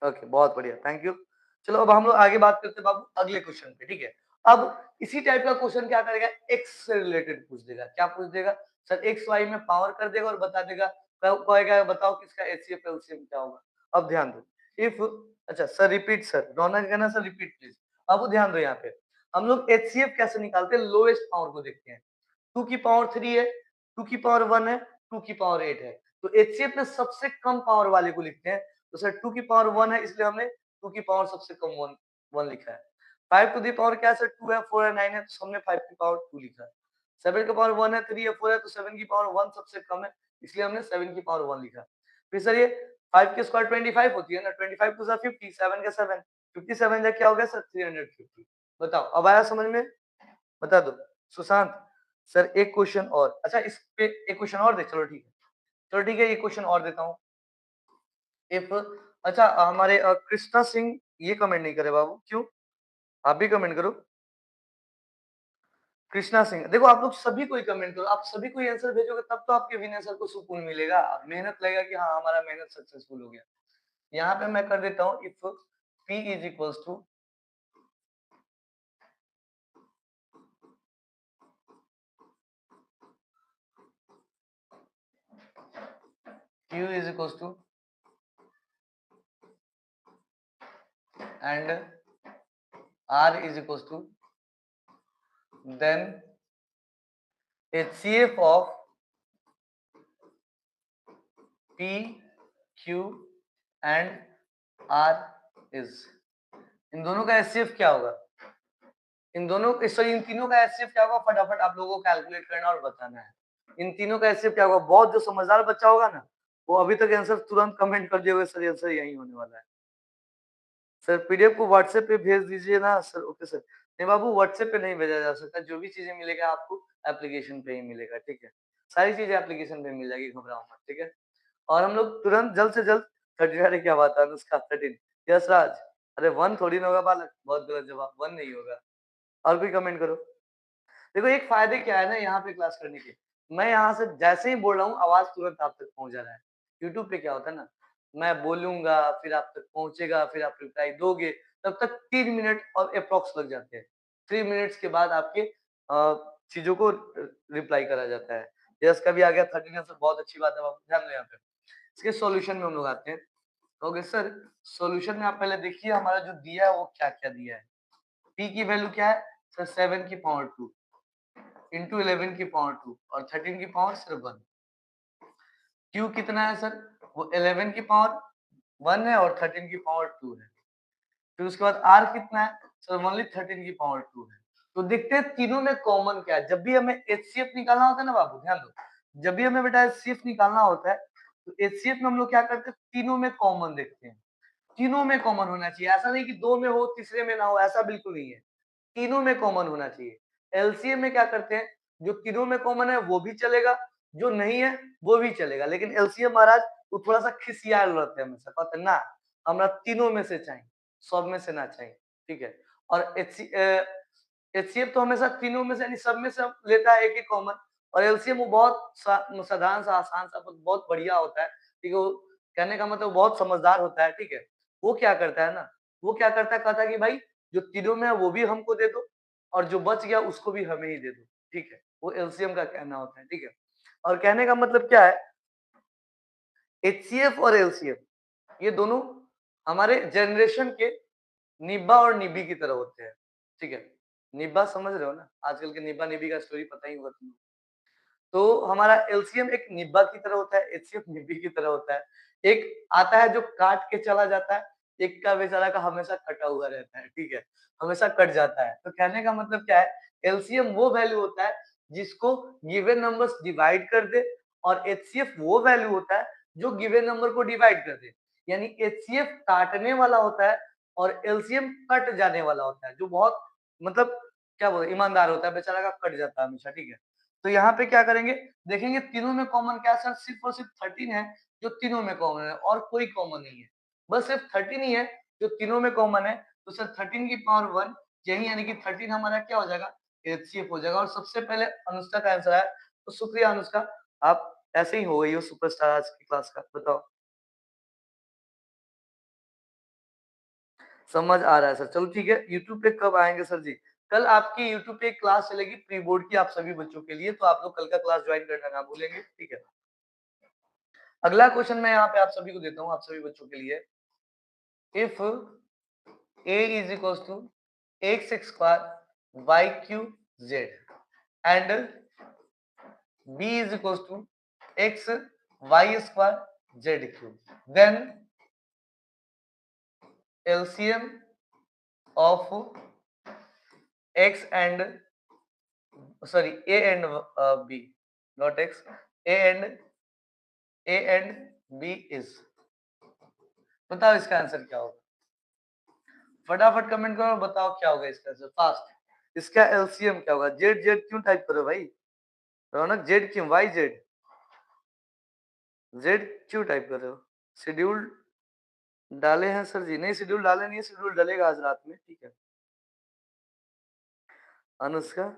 ओके, बहुत बढ़िया, थैंक यू। चलो अब हम लोग आगे बात करते हैं बाबू अगले क्वेश्चन पे, ठीक है। अब इसी टाइप का क्वेश्चन क्या करेगा, एक्स से रिलेटेड पूछ देगा। क्या पूछ देगा सर, एक्स वाई में पावर कर देगा और बता देगा, कहेगा बताओ किसका एचसीएफ एलसीएम क्या होगा। अब ध्यान दो, इफ, अच्छा सर रिपीट, सर रौनक कहना सर रिपीट प्लीज। अब ध्यान दो, यहाँ पे हम लोग एचसीएफ कैसे निकालते हैं, लोएस्ट पावर को देखते हैं। 2 की पावर 3 है, 2 की पावर 1 है, 2 की पावर 8 है। तो एचसीएफ में सबसे कम पावर वाले को लिखते हैं। तो सर 2 की पावर 1 है, इसलिए हमने 2 की पावर सबसे कम 1 लिखा है। 5 टू द पावर क्या है सर, 2 है, 4 है, 9 है, तो हमने 5 की पावर 2 लिखा है। 7 की पावर 1 है, 3 है, 4 है, तो 7 की पावर 1 सबसे कम है, इसलिए हमने 7 की पावर 1 लिखा। फिर सर ये 5 की स्क्वायर 25 होती है ना, 25 टू द 50, 7 का 7, 57 जा क्या हो गया सर, 350। बताओ अब आया समझ में, बता दो सुशांत। सर एक क्वेश्चन और, अच्छा इस पे एक क्वेश्चन और दे, चलो ठीक है, चलो ठीक है, ये क्वेश्चन और देता हूँ। इफ, अच्छा हमारे कृष्णा सिंह ये कमेंट नहीं करे बाबू, क्यों, आप भी कमेंट करो। कृष्णा सिंह, देखो आप लोग सभी कोई कमेंट करो, आप सभी कोई आंसर भेजोगे तब तो आपके विनय सर को सुकून मिलेगा, मेहनत लगेगा कि हाँ हमारा मेहनत सक्सेसफुल हो गया। यहाँ पे मैं कर देता हूँ, if p is equals to q is equals to and r is equals to, then HCF of P, Q and R is, इन दोनों का HCF क्या होगा, इन दोनों सॉरी इन तीनों का HCF क्या होगा, फटाफट आप लोगों को कैलकुलेट करना और बताना है। इन तीनों का HCF क्या होगा, बहुत जो समझदार बच्चा होगा ना वो अभी तक आंसर तुरंत कमेंट कर दिया, सर आंसर यही होने वाला है। सर पीडीएफ को व्हाट्सएप पे भेज दीजिए ना सर, ओके सर। नहीं बाबू व्हाट्सएप पे नहीं भेजा जा सकता, जो भी चीजें मिलेगा आपको एप्लीकेशन पे ही मिलेगा, ठीक है। सारी चीजें एप्लीकेशन पे मिल जाएगी, घबराओ मत, ठीक है। और हम लोग तुरंत जल्द से जल्द 13, अरे क्या बात है उसका 13, यस राज, अरे 1 थोड़ी ना होगा बालक, बहुत गलत जवाब, 1 नहीं होगा। और कोई कमेंट करो। देखो एक फायदे क्या है ना यहाँ पे क्लास करने के, मैं यहाँ से जैसे ही बोल रहा हूँ आवाज तुरंत आप तक पहुंच जा रहा है। यूट्यूब पे क्या होता है ना, मैं बोलूंगा फिर आप तक पहुंचेगा, फिर आप रिप्लाई दोगे, तब तक 3 मिनट और अप्रोक्स लग जाते हैं। 3 मिनट्स के बाद आपके चीजों को रिप्लाई करा जाता है। यस का भी आ गया 13 आंसर, बहुत अच्छी बात है बाबू, ध्यान दो यहाँ पे। इसके सॉल्यूशन में हम लोग आते हैं। ओके सर, सॉल्यूशन में आप पहले देखिए हमारा जो दिया है वो क्या क्या दिया है। पी की वैल्यू क्या है सर, 7 की पावर 2 इंटू 11 की पावर 2 और 13 की पावर सिर्फ 1। क्यू कितना है सर, वो 11 की पावर 1 है और 13 की पावर 2 है। फिर उसके बाद आर कितना है सर, ओनली 13 की पावर 2 है। तो देखते हैं तीनों में कॉमन क्या है। जब भी हमें एचसीएफ निकालना होता है ना बाबू, ध्यान दो, जब भी हमें बेटा एचसीएफ निकालना होता है तो एचसीएफ में हम लोग क्या करते हैं, तीनों में कॉमन देखते हैं। तीनों में कॉमन होना चाहिए, ऐसा नहीं कि दो में हो तीसरे में ना हो, ऐसा बिल्कुल नहीं है। तीनों में कॉमन होना चाहिए। एलसीएम में क्या करते हैं, जो तीनों में कॉमन है वो भी चलेगा, जो नहीं है वो भी चलेगा, लेकिन एलसीएम महाराज वो थोड़ा सा खिसियाल रहते हैं हमेशा, कहते हैं ना हमरा तीनों में से चाहिए, सब में से ना चाहिए, ठीक है। और एचसीएफ तो हमेशा तीनों में से यानी सब में से लेता है एक एक कॉमन, और एलसीएम वो बहुत साधारण सा आसान सा बहुत बढ़िया होता है, ठीक है। वो कहने का मतलब बहुत समझदार होता है, ठीक है। वो क्या करता है ना, वो क्या करता है, कहता है कि भाई जो तीनों में है वो भी हमको दे दो, और जो बच गया उसको भी हमें ही दे दो, ठीक है। वो एलसीएम का कहना होता है, ठीक है। और कहने का मतलब क्या है, एचसीएफ और एलसीएम ये दोनों हमारे जनरेशन के निब्बा और निब्बी की तरह होते हैं, ठीक है। निब्बा समझ रहे हो ना, आजकल के निब्बा निब्बी का स्टोरी पता ही होगा तुम्हें। तो हमारा एलसीएम एक निब्बा की तरह होता है, एचसीएफ निब्बी की तरह होता है। एक आता है जो काट के चला जाता है, एक का बेचारा का हमेशा कटा हुआ रहता है, ठीक है, हमेशा कट जाता है। तो कहने का मतलब क्या है, एलसीएम वो वैल्यू होता है जिसको गिवन नंबर्स डिवाइड कर दे, और एचसीएफ वो वैल्यू होता है जो गिवन नंबर को डिवाइड कर दे। यानी एचसीएफ काटने वाला होता है और एलसीएम कट जाने वाला होता है, जो बहुत मतलब क्या बोले ईमानदार होता है, बेचारा का कट जाता है हमेशा, ठीक है। तो यहाँ पे क्या करेंगे, देखेंगे तीनों में कॉमन क्या सर, सिर्फ और सिर्फ 13 है जो तीनों में कॉमन है, और कोई कॉमन नहीं है, बस सिर्फ 13 ही है जो तीनों में कॉमन है। तो सर 13 की पावर 1 यही, यानी कि 13 हमारा क्या हो जाएगा, एचसीएफ हो जाएगा। और सबसे पहले अनुष्का का आंसर आया, तो शुक्रिया अनुष्का, आप ऐसे ही हो गई हो सुपरस्टार आज की क्लास का। बताओ, समझ आ रहा है सर, चलो ठीक है। यूट्यूब पे कब आएंगे सर जी? कल आपकी यूट्यूब पे एक क्लास चलेगी प्री बोर्ड की, आप सभी बच्चों के लिए, तो आप लोग कल का क्लास ज्वाइन करना ना भूलेंगे, ठीक है। अगला क्वेश्चन मैं यहाँ पे आप सभी को देता हूँ, आप सभी बच्चों के लिए। If a is equals to x square y cube z and b is equals to x y square z cube, then LCM of x and sorry a and b, not x, a and b is, बताओ इसका आंसर क्या होगा, फटाफट कमेंट करो, बताओ क्या होगा इसका आंसर फास्ट। इसका एलसीएम क्या होगा, जेड जेड क्यों टाइप करो भाई, रौनक जेड क्यों, वाई जेड, जेड क्यों टाइप कर रहे हो, शेड्यूल डाले हैं सर जी, नहीं शेड्यूल डाले नहीं है, शेड्यूल डलेगा आज रात में, ठीक है। अनुष्का,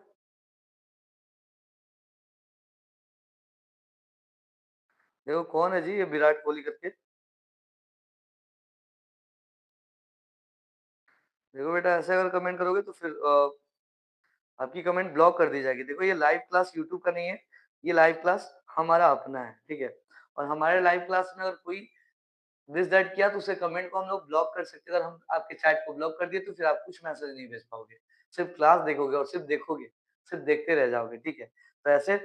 देखो कौन है जी ये विराट कोहली करके, देखो बेटा ऐसे अगर कमेंट करोगे तो फिर आपकी कमेंट ब्लॉक कर दी जाएगी। देखो ये लाइव क्लास यूट्यूब का नहीं है, ये लाइव क्लास हमारा अपना है, ठीक है। और हमारे लाइव क्लास में अगर कोई दिस दैट किया तो उसे कमेंट को हम लोग ब्लॉक कर सकते हैं। अगर हम आपके चैट को ब्लॉक कर दिए तो फिर आप कुछ मैसेज नहीं भेज पाओगे, सिर्फ क्लास देखोगे और सिर्फ देखोगे, सिर्फ देखते रह जाओगे, ठीक है। तो ऐसे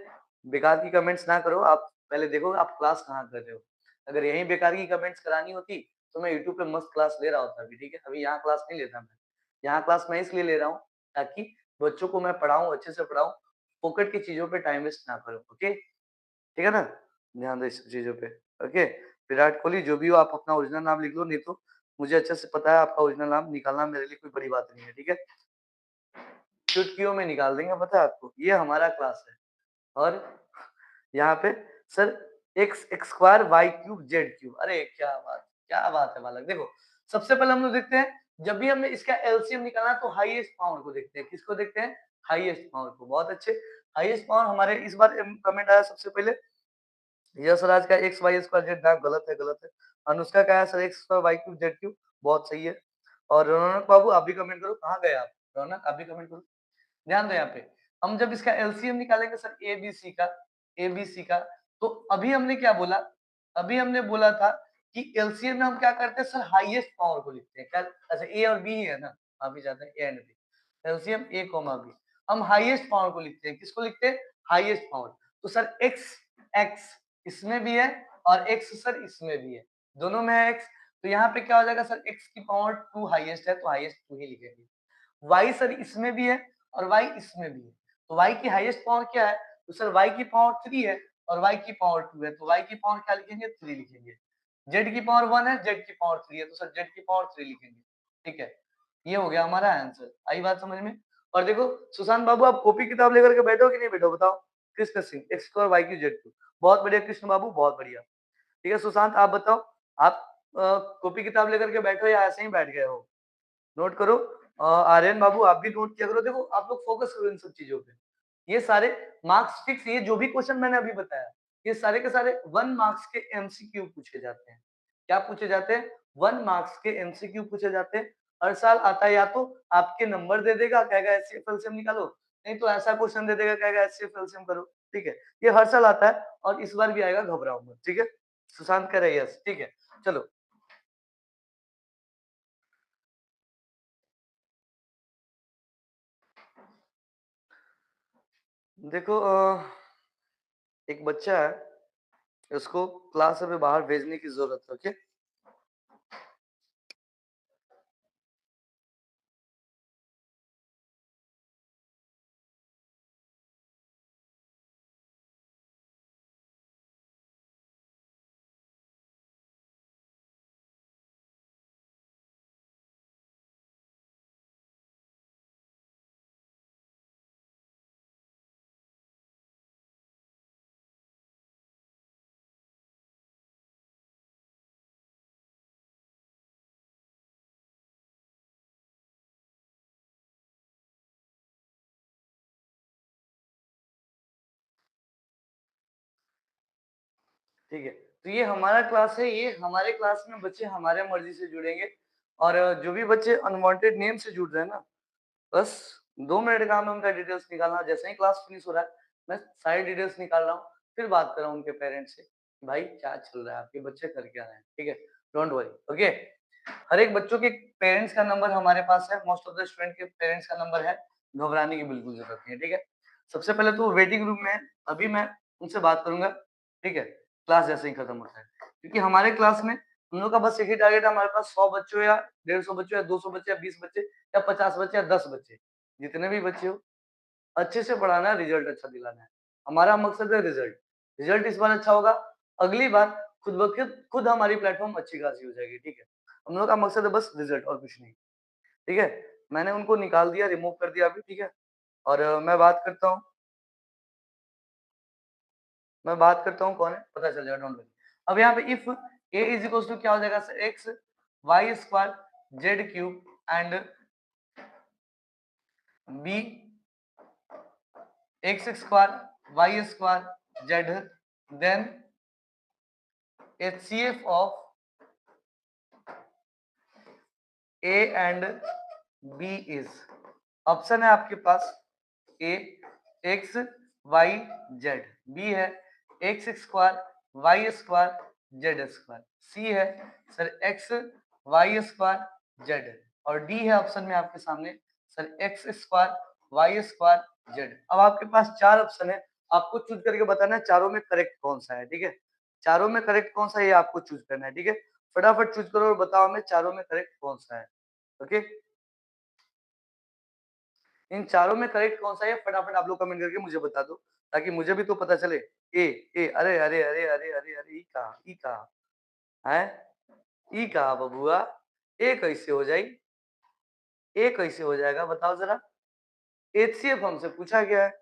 बेकार की कमेंट्स ना करो, आप पहले देखो आप क्लास कहाँ कर रहे हो। अगर यही बेकार की कमेंट्स करानी होती तो मैं यूट्यूब पे मस्त क्लास ले रहा होता अभी, ठीक है। अभी यहाँ क्लास नहीं लेता मैं, यहाँ क्लास मैं इसलिए ले रहा हूँ ताकि बच्चों को मैं पढ़ाऊँ, अच्छे से पढ़ाऊँ, फोकट की चीजों पे टाइम वेस्ट ना करूँ, ओके, ठीक है ना, ध्यान दो इस चीजों पे, ओके। विराट कोहली जो भी हो, आप अपना ओरिजिनल नाम लिख लो, नहीं तो मुझे अच्छे से पता है आपका ओरिजिनल नाम निकालना मेरे लिए कोई बड़ी बात नहीं है, ठीक है। चुटकियों में निकाल देंगे, पता है आपको, ये हमारा क्लास है। और यहाँ पे sir X X square Y cube Z cube, अरे क्या बात है बालक। देखो सबसे पहले हम लोग देखते हैं, जब भी हमें इसका एलसीएम निकालना है तो हाईएस्ट पावर को देखते हैं, किसको देखते हैं, हाईएस्ट पावर को, बहुत अच्छे। हाईएस्ट पावर हमारे इस बार कमेंट आया सबसे पहले, यस राज का एक्स वाई स्क्वायर जेड, ना गलत है गलत है। अनुष्का का है sir X square Y cube Z cube, बहुत सही है। और रौनक बाबू आप भी कमेंट करो, कहाँ गए आप, रौनक आप भी कमेंट करो। ध्यान दो यहाँ पे, हम जब इसका एलसीएम निकालेंगे सर एबीसी का, तो अभी हमने क्या बोला, अभी हमने बोला था कि एलसीएम में हम क्या करते हैं सर, हाईएस्ट पावर को लिखते हैं क्या, अच्छा ए और बी ही है ना, अभी जाते हैं A and B, LCM A comma B, हम हाईएस्ट पावर को लिखते हैं, किसको लिखते हैं, हाईएस्ट पावर। तो सर एक्स एक्स इसमें भी है और एक्स सर इसमें भी है, दोनों में है एक्स, तो यहाँ पे क्या हो जाएगा सर, एक्स की पावर 2 हाईएस्ट है तो हाईएस्ट 2 ही लिखेंगे। y सर इसमें भी है और y इसमें भी है, तो y की हाईएस्ट पावर क्या है, तो सर y की पावर 3 है, और y की पावर 2 है, तो y की पावर क्या लिखेंगे? 3 लिखेंगे। z की पावर 1 है, z की पावर 3 है, तो सर z की पावर 3 लिखेंगे। ठीक है, ये हो गया हमारा आंसर। आई बात समझ में? और देखो सुशांत बाबू, आप कॉपी किताब लेकर के बैठो कि नहीं बैठो बताओ? Krishna Singh x square y की z2। बहुत बढ़िया कृष्ण बाबू, बहुत बढ़िया। ठीक है सुशांत, आप बताओ, आप कॉपी किताब लेकर के बैठो या ऐसे ही बैठ गए हो? नोट करो। आर्यन बाबू आप भी नोट किया करो। देखो आप लोग फोकस करो इन सब चीजों पे। ये सारे मार्क्स फिक्स, ये जो भी क्वेश्चन मैंने अभी बताया, ये सारे के सारे 1 मार्क्स के एमसीक्यू पूछे जाते हैं। क्या पूछे जाते हैं? 1 मार्क्स के एमसीक्यू पूछे जाते हैं। हर साल आता है, या तो आपके नंबर दे देगा, कहेगा एचसीएफ एलसीएम निकालो, नहीं तो ऐसा क्वेश्चन दे देगा, कहेगा एचसीएफ एलसीएम करो। ठीक है, ये हर साल आता है और इस बार भी आएगा, घबराओ मत। ठीक है, सुशांत कह रहा है यस। ठीक है, चलो। देखो एक बच्चा है, उसको क्लास से बाहर भेजने की जरूरत है। ओके, ठीक है, तो ये हमारा क्लास है, ये हमारे क्लास में बच्चे हमारे मर्जी से जुड़ेंगे। और जो भी बच्चे अनवांटेड नेम से जुड़ रहे हैं ना, बस 2 मिनट का काम है उनका डिटेल्स निकालना। जैसे ही क्लास फिनिश हो रहा है, मैं सारी डिटेल्स निकाल रहा हूँ, फिर बात कर रहा हूँ उनके पेरेंट्स से, भाई क्या चल रहा है, आपके बच्चे कर क्या रहे हैं। ठीक है, डोंट वरी। ओके, हर एक बच्चों के पेरेंट्स का नंबर हमारे पास है, मोस्ट ऑफ द स्टूडेंट के पेरेंट्स का नंबर है, घबराने की बिल्कुल जरूरत नहीं है। ठीक है, सबसे पहले तो वेटिंग रूम में है, अभी मैं उनसे बात करूंगा। ठीक है, क्लास जैसे ही खत्म होता है, क्योंकि हमारे क्लास में हम लोग का बस एक ही टारगेट है, हमारे पास 100 बच्चों या 150 बच्चों या 200 बच्चे या 20 बच्चे या 50 बच्चे या 10 बच्चे, जितने भी बच्चे हो, अच्छे से पढ़ाना है, रिजल्ट अच्छा दिलाना है। हमारा मकसद है रिजल्ट। रिजल्ट इस बार अच्छा होगा, अगली बार खुद ब खुद हमारी प्लेटफॉर्म अच्छी खासी हो जाएगी। ठीक है, हम लोग का मकसद है बस रिजल्ट और कुछ नहीं। ठीक है, मैंने उनको निकाल दिया, रिमूव कर दिया अभी। ठीक है, और मैं बात करता हूँ, कौन है पता चल जाएगा, डोंट वरी। अब यहाँ पे if a is equal to क्या हो जाएगा sir, x y square z cube and b x square y square z, then HCF of A and B is, option है आपके पास A x y z, B है x square y square z square, C है sir x y square z, और D है ऑप्शन में आपके सामने sir x square y square z। अब आपके पास 4 ऑप्शन है, आपको चूज करके बताना है चारों में करेक्ट कौन सा है। ठीक है, चारों में करेक्ट कौन सा है ये आपको चूज करना है। ठीक है, फटाफट चूज करो और बताओ हमें चारों में करेक्ट कौन सा है। ओके, इन चारों में करेक्ट कौन सा है फटाफट आप लोग कमेंट करके मुझे बता दो, ताकि मुझे भी तो पता चले। ए ए, अरे अरे अरे अरे अरे अरे, ई कहा है, ई कहा बबुआ, ए कैसे हो जाई, ए कैसे हो जाएगा बताओ जरा। एचसीएफ हमसे पूछा गया है।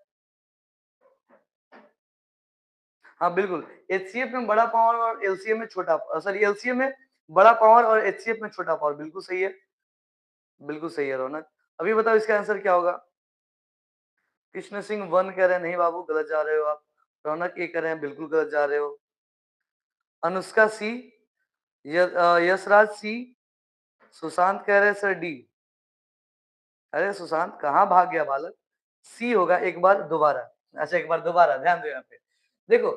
हाँ बिल्कुल, एचसीएफ में बड़ा पावर और एलसीएम में छोटा, सॉरी एलसीएम में बड़ा पावर और एचसीएफ में छोटा पावर, बिल्कुल सही है, बिल्कुल सही है रौनक। अभी बताओ इसका आंसर क्या होगा? कृष्ण सिंह 1 कह रहे हैं, नहीं बाबू गलत जा रहे हो आप। रौनक ए कह रहे हैं, बिल्कुल गलत जा रहे हो। अनुष्का सी, यशराज सी, सुशांत कह रहे हैं सर डी। अरे सुशांत कहाँ भाग गया बालक? सी होगा, एक बार दोबारा। अच्छा एक बार दोबारा ध्यान दो यहाँ पे। देखो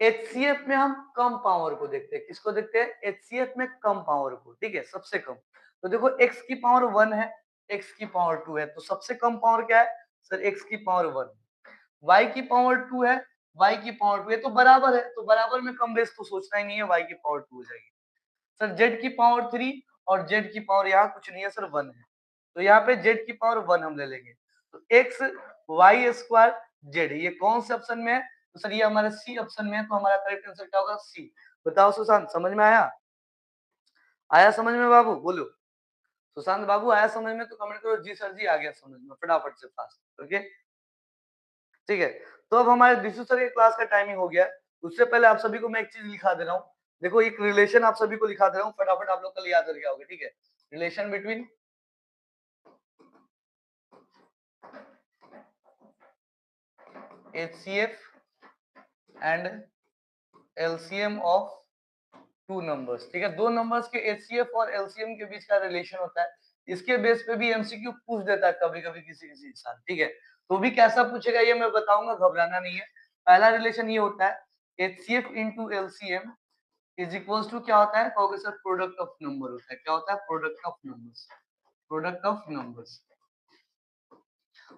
एचसीएफ में हम कम पावर को देखते हैं, किसको देखते हैं? एचसीएफ में कम पावर को। ठीक है, सबसे कम। तो देखो x की पावर 1 है, x की पावर 2 है, तो सबसे कम पावर क्या है सर? x की पावर 1। y की पावर 2 है, y की पावर 2 है, तो बराबर है, तो बराबर में कम बेस तो सोचना ही नहीं है, y की पावर 2 हो जाएगी। सर z की पावर 3 और z की पावर यहाँ कुछ नहीं है सर, 1 है, तो यहाँ पे z की पावर 1 हम ले लेंगे। तो x y स्क्वायर z, ये कौन से ऑप्शन में है? तो सर ये हमारा सी ऑप्शन में है, तो हमारा करेक्ट आंसर क्या होगा? सी। बताओ सुशांत, समझ में आया? आया समझ में बाबू? बोलो। सुशांत बाबू आया समझ में तो कमेंट करो, जी सर जी आ गया समझ में, फटाफट से फास्ट। ओके, ठीक है। तो अब हमारे दिशु सर के क्लास का टाइमिंग हो गया है। उससे पहले आप सभी को मैं एक चीज लिखा दे रहा हूँ। देखो एक रिलेशन आप सभी को लिखा दे रहा हूँ, फटाफट आप लोग कल याद करके आओगे, ठीक है? Relation between HCF and LCM of two numbers, ठीक है? दो नंबर्स के HCF और LCM के बीच का रिलेशन होता है। इसके बेस पे भी MCQ पूछ देता है कभी-कभी किसी-किसी इंसान, ठीक है? तो भी कैसा पूछेगा ये मैं बताऊंगा, घबराना नहीं है। पहला रिलेशन ये होता है HCF into LCM is equals to क्या होता है? कहोगे सर प्रोडक्ट ऑफ नंबर होता है। क्या होता है? Product of numbers. Product of numbers.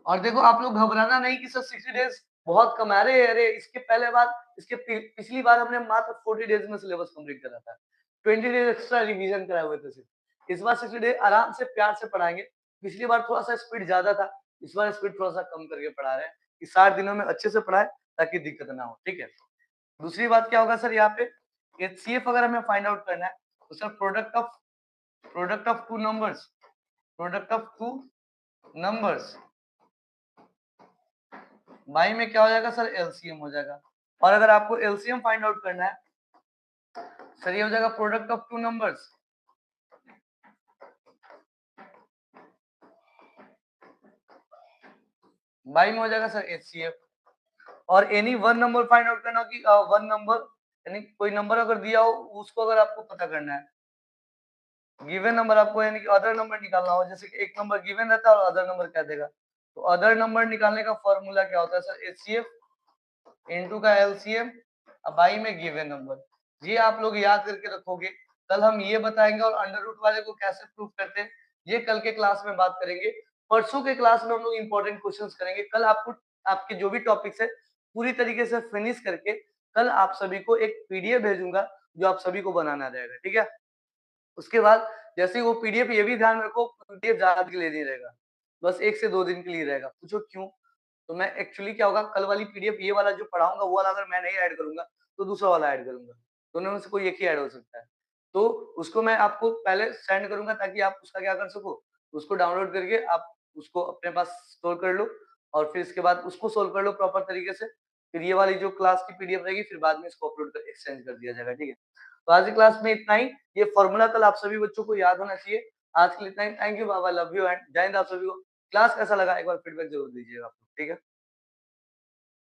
और देखो आप लोग घबराना नहीं कि सर 60 डेज बहुत कम है। अरे इसके पहले बार, इसके पिछली बार हमने मात्र 40 डेज में सिलेबस कंप्लीट करा था। 20 डेज एक्स्ट्रा रिवीजन कराए हुए थे सिर्फ। इस बार 60 डेज आराम से प्यार से पढ़ाएंगे। पिछली बार थोड़ा सा स्पीड ज्यादा था, इस बार स्पीड थोड़ा सा कम करके पढ़ा रहे हैं कि 60 दिनों में अच्छे से पढ़ाए ताकि दिक्कत ना हो, ठीक है? दूसरी बात क्या होगा सर यहाँ पे, HCF अगर हमें फाइंड आउट करना है तो sir product of two numbers, product of two numbers by में क्या हो जाएगा सर? LCM हो जाएगा। और अगर आपको LCM फाइंड आउट करना है सर ये हो जाएगा product of two numbers by में हो जाएगा सर HCF। और any one number find out करना कि वन नंबर यानी कोई नंबर अगर दिया हो उसको अगर आपको पता करना है, गिवन नंबर आपको यानी कि अदर नंबर निकालना हो, जैसे कि एक नंबर गिवन रहता है और अदर नंबर क्या देगा, तो अदर नंबर निकालने का फॉर्मूला क्या होता है सर? HCF इनटू का LCM बाई में गिवन नंबर। ये आप लोग याद करके रखोगे। कल हम ये बताएंगे और अंडर रूट वाले को कैसे प्रूव करते हैं ये कल के क्लास में बात करेंगे। परसों के क्लास में हम लोग इंपॉर्टेंट क्वेश्चंस करेंगे। कल आपको आपके जो भी टॉपिक्स है पूरी तरीके से फिनिश करके कल आप सभी को एक पीडीएफ भेजूंगा जो आप सभी को बनाना रहेगा, ठीक है? उसके बाद जैसे ही वो पीडीएफ, ये भी ध्यान रखो पीडीएफ ज्यादा के लिए नहीं रहेगा, बस 1 से 2 दिन के लिए रहेगा। पूछो क्यों? तो मैं एक्चुअली क्या होगा, कल वाली पीडीएफ ये वाला जो पढ़ाऊंगा वो वाला अगर मैं नहीं ऐड करूंगा तो दूसरा वाला ऐड करूंगा। दोनों में से कोई एक ही ऐड हो सकता है। तो उसको मैं आपको पहले सेंड करूंगा ताकि आप उसका क्या कर सको, उसको डाउनलोड करके आप उसको अपने पास स्टोर कर लो और फिर इसके बाद उसको सोल्व कर लो प्रॉपर तरीके से। फिर ये वाली जो क्लास की पीडीएफ रहेगी फिर बाद में इसको अपलोड कर एक्सचेंज कर दिया जाएगा, ठीक है? तो आज की क्लास में इतना ही। ये फॉर्मूला कल आप सभी बच्चों को याद होना चाहिए। आज के लिए इतना ही। थैंक यू बाबा, love you and Jai Hind आप सभी को। क्लास कैसा लगा एक बार फीडबैक जरूर दीजिएगा आप लोग, ठीक है?